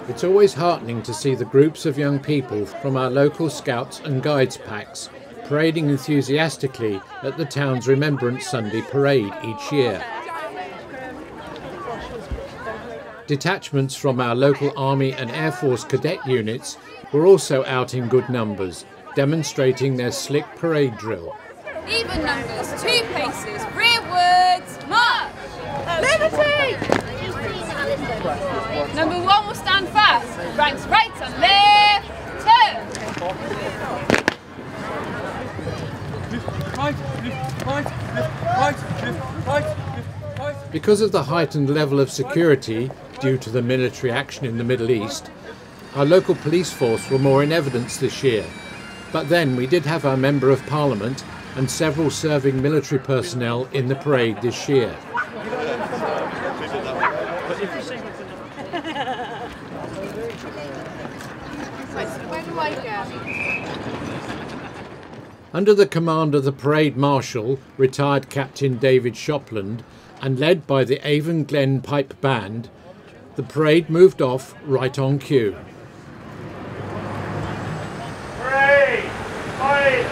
It's always heartening to see the groups of young people from our local Scouts and Guides packs parading enthusiastically at the town's Remembrance Sunday parade each year. Detachments from our local Army and Air Force cadet units were also out in good numbers, demonstrating their slick parade drill. Even numbers, 2 paces, rearwards, march! Liberty! Number 1 will stand fast, ranks right and left, turn! Because of the heightened level of security due to the military action in the Middle East, our local police force were more in evidence this year. But then we did have our Member of Parliament and several serving military personnel in the parade this year. Under the command of the parade marshal, retired Captain David Shopland, and led by the Avon Glen Pipe Band, the parade moved off right on cue. Parade! Parade!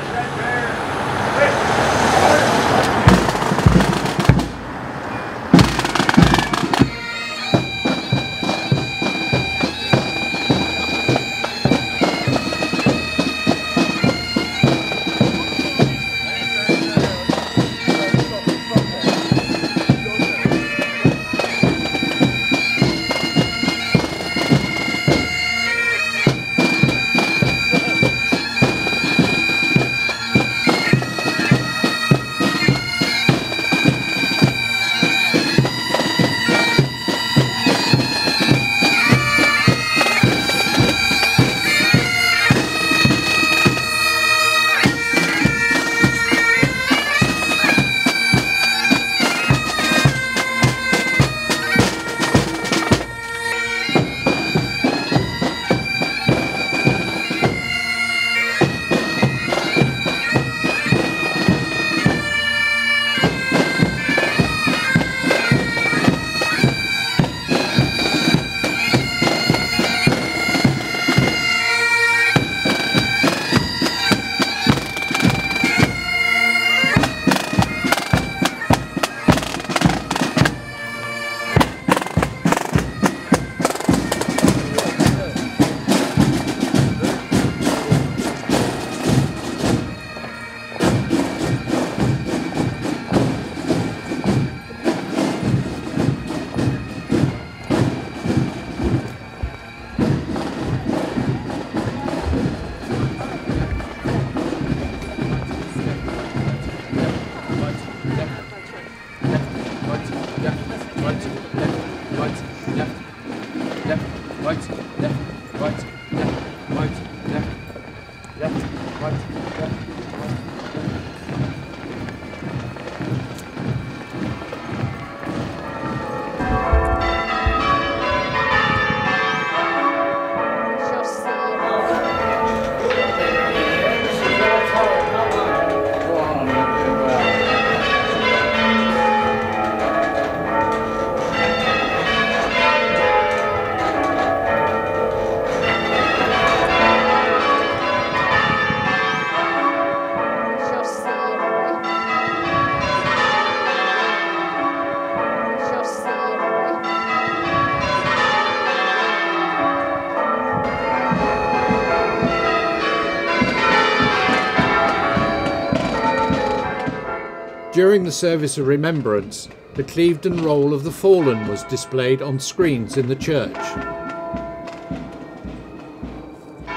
During the service of Remembrance, the Clevedon Roll of the Fallen was displayed on screens in the church.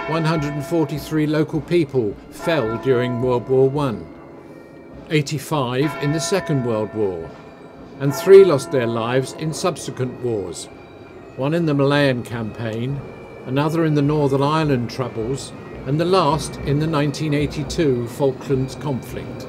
143 local people fell during World War I. 85 in the Second World War, and 3 lost their lives in subsequent wars, one in the Malayan Campaign, another in the Northern Ireland Troubles, and the last in the 1982 Falklands conflict.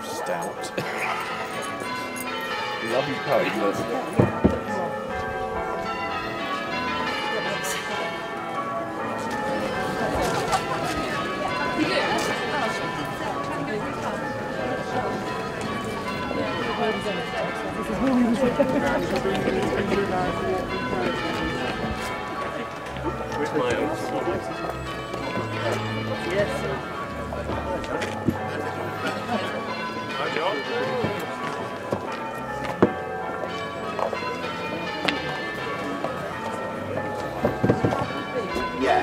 Stout. Lovely coat. Where's my own? Yes. Yeah.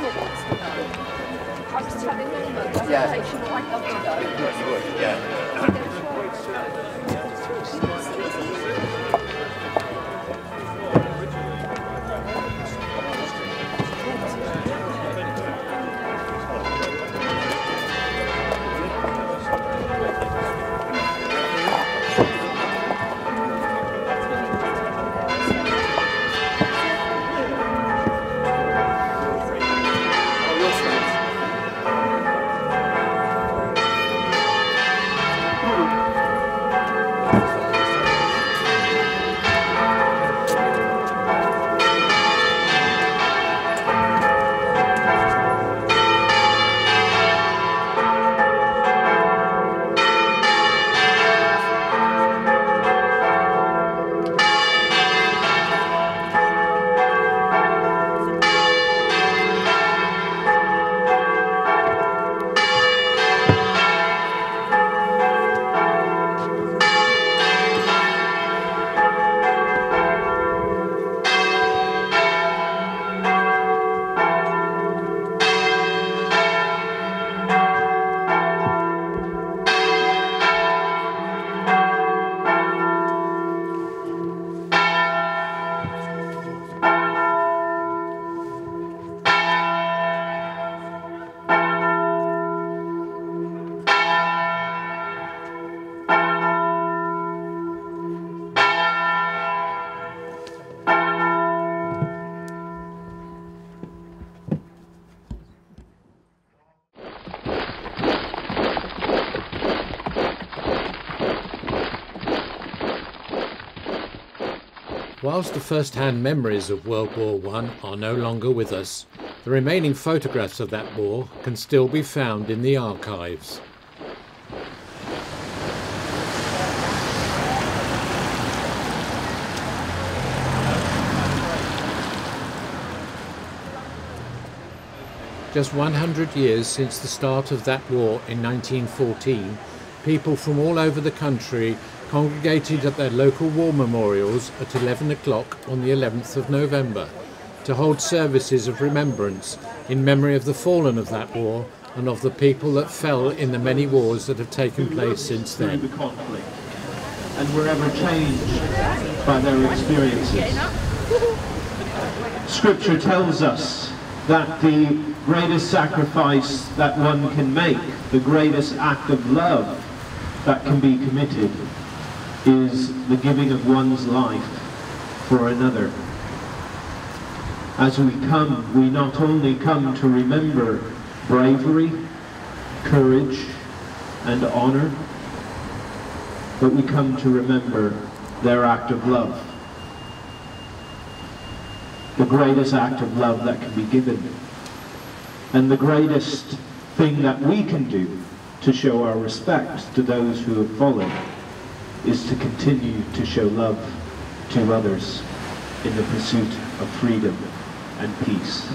I was telling them that Whilst the first-hand memories of World War I are no longer with us, the remaining photographs of that war can still be found in the archives. Just 100 years since the start of that war in 1914, people from all over the country congregated at their local war memorials at 11 o'clock on the 11th of November to hold services of remembrance in memory of the fallen of that war and of the people that fell in the many wars that have taken place since then. The conflict, and were ever changed by their experiences. Scripture tells us that the greatest sacrifice that one can make, the greatest act of love that can be committed, is the giving of one's life for another. As we come, we not only come to remember bravery, courage, and honor, but we come to remember their act of love. The greatest act of love that can be given. And the greatest thing that we can do to show our respect to those who have fallen is to continue to show love to others in the pursuit of freedom and peace.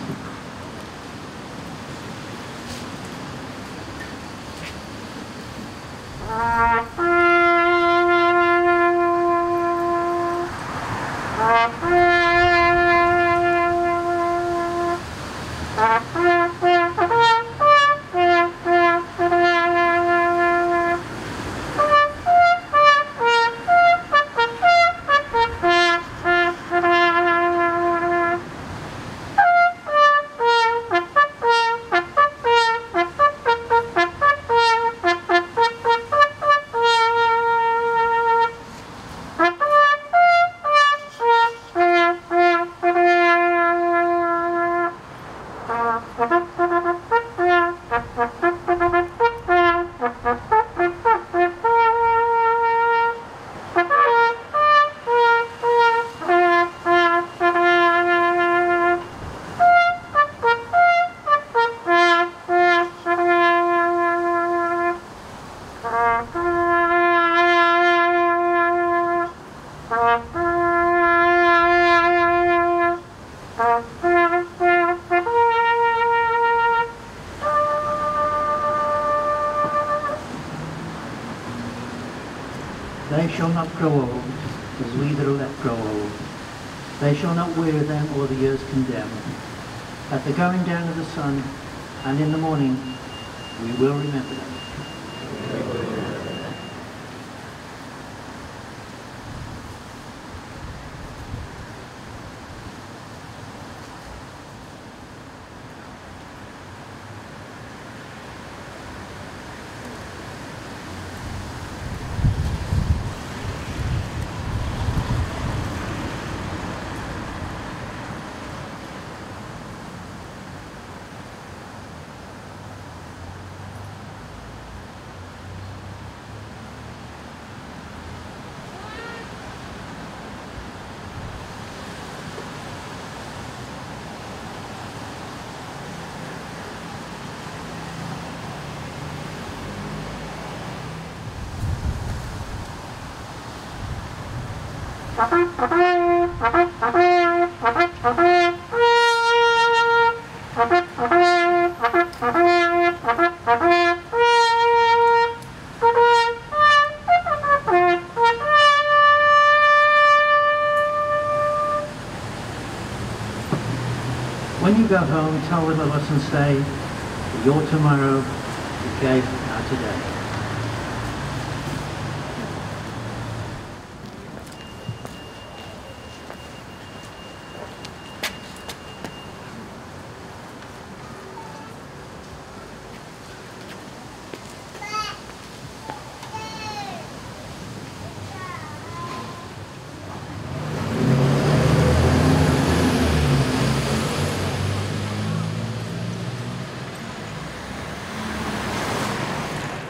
They shall not grow old, as we that are left grow old. They shall not weary them, or the years condemn. At the going down of the sun, and in the morning, we will remember them. When you go home, tell them of us and say, your tomorrow is gave our today.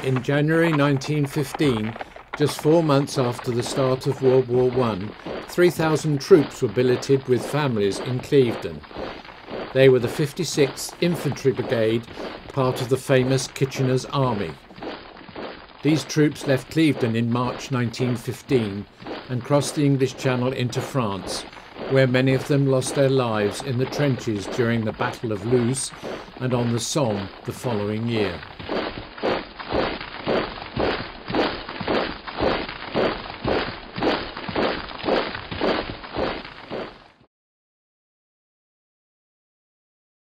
In January 1915, just 4 months after the start of World War I, 3,000 troops were billeted with families in Clevedon. They were the 56th Infantry Brigade, part of the famous Kitchener's Army. These troops left Clevedon in March 1915 and crossed the English Channel into France, where many of them lost their lives in the trenches during the Battle of Loos and on the Somme the following year.